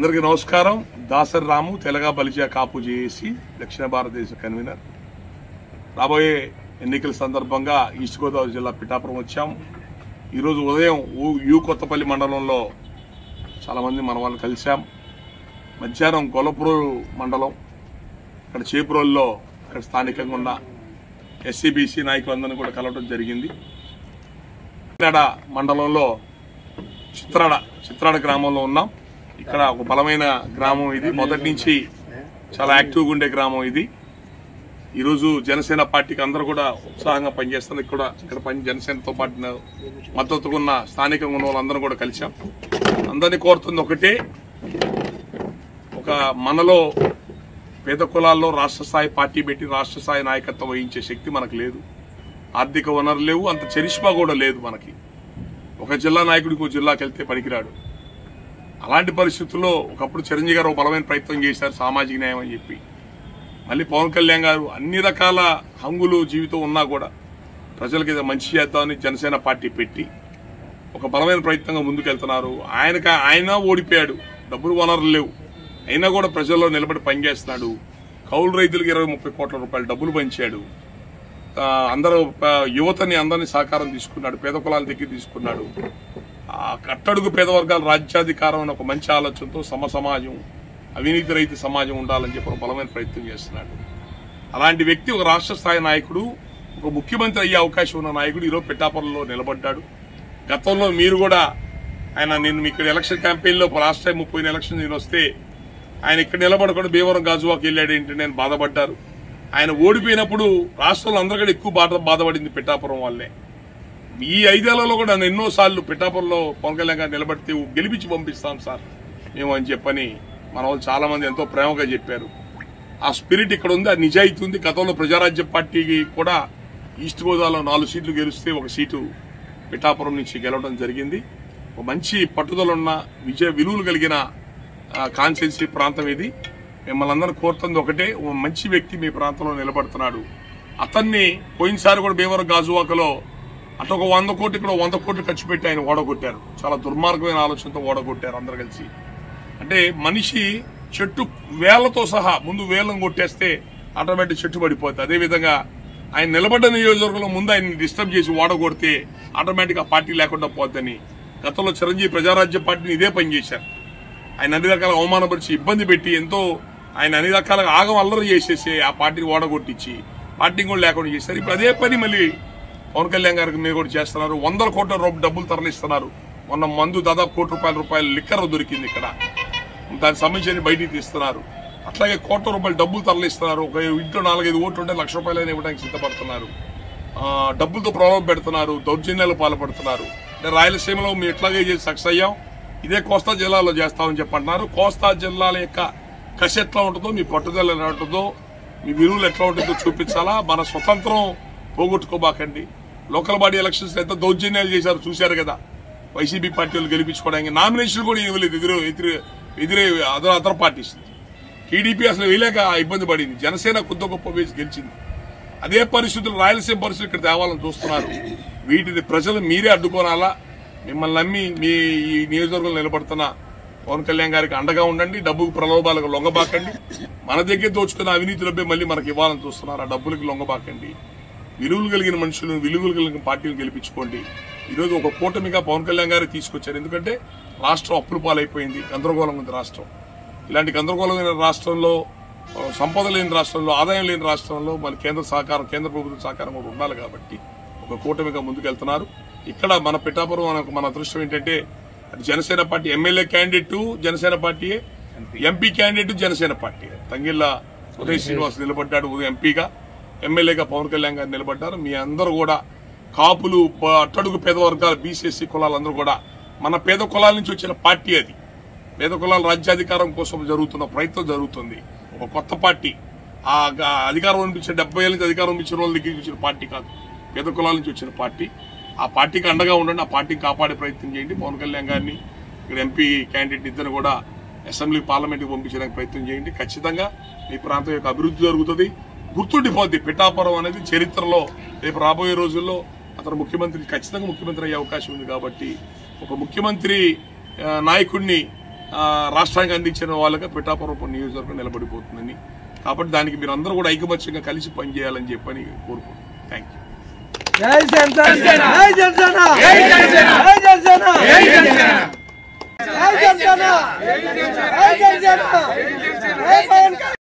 అందరికీ నమస్కారం. దాసరి రాము, తెలగా బలిజా కాపు జేఏసీ దక్షిణ భారతదేశ కన్వీనర్. రాబోయే ఎన్నికల సందర్భంగా ఈస్ట్ గోదావరి జిల్లా పిఠాపురం వచ్చాం. ఈరోజు ఉదయం యూ కొత్తపల్లి మండలంలో చాలా మంది మన వాళ్ళు కలిశాం. మధ్యాహ్నం గొల్లపూరు మండలం ఇక్కడ చేపురోల్లో ఇక్కడ స్థానికంగా ఉన్న ఎస్సీబీసీ నాయకులందరినీ కూడా కలవడం జరిగింది. మండలంలో చిత్రాడ గ్రామంలో ఉన్నాం. ఇక్కడ ఒక బలమైన గ్రామం ఇది. మొదటి నుంచి చాలా యాక్టివ్గా ఉండే గ్రామం ఇది. ఈరోజు జనసేన పార్టీకి అందరూ కూడా ఉత్సాహంగా పనిచేస్తున్నారు. ఇక్కడ జనసేనతో పాటు మద్దతుగా ఉన్న స్థానికంగా ఉన్న వాళ్ళందరూ కూడా కలిశాం. అందరినీ కోరుతుంది ఒకటే, ఒక మనలో పేద కులాల్లో రాష్ట్ర స్థాయి పార్టీ పెట్టి రాష్ట్ర స్థాయి నాయకత్వం వహించే శక్తి మనకు లేదు. ఆర్థిక వనరులు లేవు, అంత చరిష్మా కూడా లేదు మనకి. ఒక జిల్లా నాయకుడు ఇంకో జిల్లాకి వెళ్తే పనికిరాడు. అలాంటి పరిస్థితుల్లో ఒకప్పుడు చిరంజీవి గారు బలమైన ప్రయత్నం చేశారు సామాజిక న్యాయం అని చెప్పి. మళ్ళీ పవన్ కళ్యాణ్ గారు అన్ని రకాల హంగులు జీవితం ఉన్నా కూడా ప్రజలకి మంచి చేద్దామని జనసేన పార్టీ పెట్టి ఒక బలమైన ప్రయత్నంగా ముందుకెళ్తున్నారు. ఆయన ఓడిపోయాడు, డబ్బులు వనరులు లేవు, అయినా కూడా ప్రజల్లో నిలబడి పనిచేస్తున్నాడు. కౌలు రైతులకు 20-30 కోట్ల రూపాయలు డబ్బులు పంచాడు. యువతని అందరినీ సహకారం తీసుకున్నాడు, పేద కులాల దగ్గర తీసుకున్నాడు. కట్టడుగు పేద వర్గాల రాజ్యాధికారం అనే ఒక మంచి ఆలోచనతో సమాజం, అవినీతి రహిత సమాజం ఉండాలని చెప్పి ఒక బలమైన ప్రయత్నం చేస్తున్నాడు. అలాంటి వ్యక్తి, ఒక రాష్ట్ర స్థాయి నాయకుడు, ఒక ముఖ్యమంత్రి అయ్యే అవకాశం ఉన్న నాయకుడు ఈరోజు పిఠాపురంలో నిలబడ్డాడు. గతంలో మీరు కూడా నేను ఇక్కడ ఎలక్షన్ క్యాంపెయిన్ లో లాస్ట్ టైం 30 ఎలక్షన్ నేను వస్తే ఆయన ఇక్కడ నిలబడకుండా భీమవరం గాజువాకి వెళ్ళాడు ఏంటి నేను బాధపడ్డారు. ఆయన ఓడిపోయినప్పుడు రాష్ట్రంలో అందరికంటే ఎక్కువ బాధపడింది పిఠాపురం వాళ్ళే. ఈ 5 ఏళ్లలో కూడా నన్ను ఎన్నోసార్లు పిఠాపురంలో పవన్ కళ్యాణ్ గారు నిలబడితే గెలిపించి పంపిస్తాం సార్ మేము అని చెప్పని మన వాళ్ళు చాలా మంది ఎంతో ప్రేమగా చెప్పారు. ఆ స్పిరిట్ ఇక్కడ ఉంది, ఆ నిజాయితీ ఉంది. గతంలో ప్రజారాజ్య పార్టీకి కూడా ఈస్ట్ గోదావరిలో 4 సీట్లు గెలిస్తే 1 సీటు పిఠాపురం నుంచి గెలవడం జరిగింది. ఒక మంచి పట్టుదల ఉన్న విజయ విలువలు కలిగిన కాన్స్టిట్యున్సీ ప్రాంతం ఇది. మిమ్మల్ని అందరూ కోరుతుంది ఒకటే, ఓ మంచి వ్యక్తి మీ ప్రాంతంలో నిలబడుతున్నాడు. అతన్ని పోయినసారి కూడా భీమవరం గాజువాకలో అటు ఒక 100 కోట్లు ఇక్కడ 100 కోట్లు ఖర్చు పెట్టి ఆయన ఓడగొట్టారు. చాలా దుర్మార్గమైన ఆలోచనతో ఓడగొట్టారు అందరు కలిసి. అంటే మనిషి చెట్టు వేళ్లతో సహా ముందు వేళ్లను కొట్టేస్తే ఆటోమేటిక్ చెట్టు పడిపోతుంది. అదేవిధంగా ఆయన నిలబడ్డ నియోజకవర్గంలో ముందు ఆయన డిస్టర్బ్ చేసి ఓడగొడితే ఆటోమేటిక్ ఆ పార్టీ లేకుండా పోద్దని గతంలో చిరంజీవి ప్రజారాజ్య పార్టీని ఇదే పని చేశారు. ఆయన అన్ని రకాల అవమానపరిచి ఇబ్బంది పెట్టి ఎంతో ఆయన అన్ని రకాలుగా ఆగం అల్లరి చేసేసి ఆ పార్టీని ఓడగొట్టించి పార్టీ కూడా లేకుండా చేశారు. ఇప్పుడు అదే పని మళ్ళీ పవన్ కళ్యాణ్ గారికి మీరు కూడా చేస్తున్నారు. 100 కోట్ల డబ్బులు తరలిస్తున్నారు. మొన్న మందు దాదాపు ₹1 కోటి లిక్కర్ దొరికింది ఇక్కడ, దానికి సంబంధించి బయటికి తీస్తున్నారు. అట్లాగే ₹1 కోట్ల డబ్బులు తరలిస్తున్నారు. ఒక ఇంట్లో 4-5 ఓట్లు ఉంటే ₹1,00,000 ఇవ్వడానికి సిద్ధపడుతున్నారు. డబ్బులతో ప్రలోభ పెడుతున్నారు, దౌర్జన్యాలు పాల్పడుతున్నారు. అంటే రాయలసీమలో మేము ఎట్లాగే చేసి సక్సెస్ అయ్యాం, ఇదే కోస్తా జిల్లాలో చేస్తామని చెప్పంటున్నారు. కోస్తా జిల్లాల యొక్క కసి ఎట్లా ఉంటుందో, మీ పట్టుదల ఎలా ఉంటుందో, మీ విలువలు ఎట్లా ఉంటుందో చూపించాలా. మన స్వతంత్రం పోగొట్టుకోబాకండి. లోకల్ బాడీ ఎలక్షన్స్ ఎంత దౌర్జన్యాలు చేశారు చూశారు కదా. వైసీపీ పార్టీ వాళ్ళు గెలిపించుకోవడానికి నామినేషన్ కూడా ఇవ్వలేదు, ఎదురే అదర్ పార్టీస్. టీడీపీ అసలు వేయలేక ఇబ్బంది పడింది. జనసేన కొద్ది గొప్ప వేసి గెలిచింది. అదే పరిస్థితులు రాయలసీమ పరిస్థితులు ఇక్కడ తేవాలని చూస్తున్నారు. వీటిని ప్రజలు మీరే అడ్డుకోనాలా. మిమ్మల్ని నమ్మి మీ ఈ నియోజకవర్గంలో నిలబడుతున్న పవన్ కళ్యాణ్ గారికి అండగా ఉండండి. డబ్బుకు ప్రలోభాలకు లొంగబాకండి. మన దగ్గర దోచుకున్న అవినీతి డబ్బే మళ్ళీ మనకి ఇవ్వాలని చూస్తున్నారు. ఆ డబ్బులకి లొంగబాకండి. విలువలు కలిగిన మనుషులను, విలువలు కలిగిన పార్టీలు గెలిపించుకోండి. ఈరోజు ఒక కూటమిగా పవన్ కళ్యాణ్ గారు తీసుకొచ్చారు. ఎందుకంటే రాష్ట్రం అప్పుల పాలైపోయింది, గందరగోళంగా ఉంది రాష్ట్రం. ఇలాంటి గందరగోళమైన రాష్ట్రంలో, సంపద లేని రాష్ట్రంలో, ఆదాయం లేని రాష్ట్రంలో మన కేంద్ర ప్రభుత్వ సహకారం కూడా ఉండాలి. కాబట్టి ఒక కూటమిగా ముందుకెళ్తున్నారు. ఇక్కడ మన పిఠాపురం మన అదృష్టం ఏంటంటే Janasena party MLA candidate Janasena పార్టీయే, MP candidate Janasena party. Tangella Uday Srinivas నిలబడ్డాడు ఎంపీగా, ఎమ్మెల్యేగా పవన్ కళ్యాణ్ గారు నిలబడ్డారు. మీ అందరూ కూడా కాపులు, అట్టడుగు పేద వర్గాలు, బీసీఎస్సీ కులాలందరూ కూడా మన పేద కులాల నుంచి వచ్చిన పార్టీ అది. పేద కులాల రాజ్యాధికారం కోసం జరుగుతున్న ప్రయత్నం జరుగుతుంది. ఒక కొత్త పార్టీ, ఆ అధికారం అనిపించిన 70 ఏళ్ళ నుంచి అధికారం ఇచ్చిన వాళ్ళ దగ్గర వచ్చిన పార్టీ కాదు, పేద కులాల నుంచి వచ్చిన పార్టీ. ఆ పార్టీకి అండగా ఉండండి, ఆ పార్టీని కాపాడే ప్రయత్నం చేయండి. పవన్ కళ్యాణ్ గారిని ఇక్కడ ఎంపీ క్యాండిడేట్ ఇద్దరు కూడా అసెంబ్లీ పార్లమెంట్కి పంపించడానికి ప్రయత్నం చేయండి. ఖచ్చితంగా మీ ప్రాంతం యొక్క అభివృద్ధి జరుగుతుంది, గుర్తుండిపోద్ది. పిఠాపురం అనేది చరిత్రలో రేపు రాబోయే రోజుల్లో అతను ఖచ్చితంగా ముఖ్యమంత్రి అయ్యే అవకాశం ఉంది. కాబట్టి ఒక ముఖ్యమంత్రి నాయకుడిని రాష్ట్రానికి అందించిన వాళ్ళగా పిఠాపురం నియోజకవర్గం నిలబడిపోతుందని. కాబట్టి దానికి మీరు అందరూ కూడా ఐకమత్యంగా కలిసి పనిచేయాలని చెప్పని కోరుకుంటున్నాను. Thank you. జై జనసేన, జై జనసేన, జై జనసేన, జై జనసేన, జై జనసేన, జై జనసేన, జై జనసేన, జై జనసేన, జై పవన్